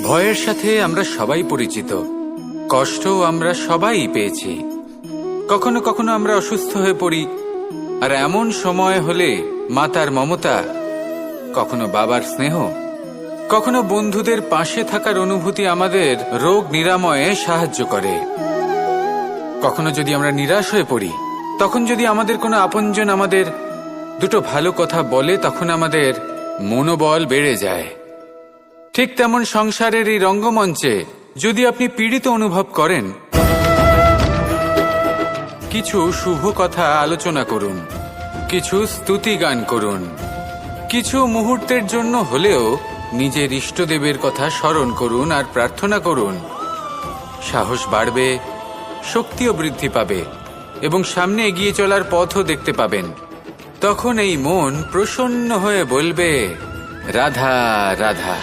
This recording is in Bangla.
ভয়ের সাথে আমরা সবাই পরিচিত, কষ্টও আমরা সবাই পেয়েছি। কখনো কখনো আমরা অসুস্থ হয়ে পড়ি, আর এমন সময় হলে মাতার মমতা, কখনো বাবার স্নেহ, কখনো বন্ধুদের পাশে থাকার অনুভূতি আমাদের রোগ নিরাময়ে সাহায্য করে। কখনো যদি আমরা নিরাশ হয়ে পড়ি, তখন যদি আমাদের কোনো আপনজন আমাদের দুটো ভালো কথা বলে, তখন আমাদের মনোবল বেড়ে যায়। ঠিক তেমন সংসারের এই রঙ্গমঞ্চে যদি আপনি পীড়িত অনুভব করেন, কিছু শুভ কথা আলোচনা করুন, কিছু স্তুতি গান করুন, কিছু মুহূর্তের জন্য হলেও নিজের ইষ্টদেবের কথা স্মরণ করুন আর প্রার্থনা করুন। সাহস বাড়বে, শক্তিও বৃদ্ধি পাবে এবং সামনে এগিয়ে চলার পথও দেখতে পাবেন। তখন এই মন প্রসন্ন হয়ে বলবে, রাধা রাধা।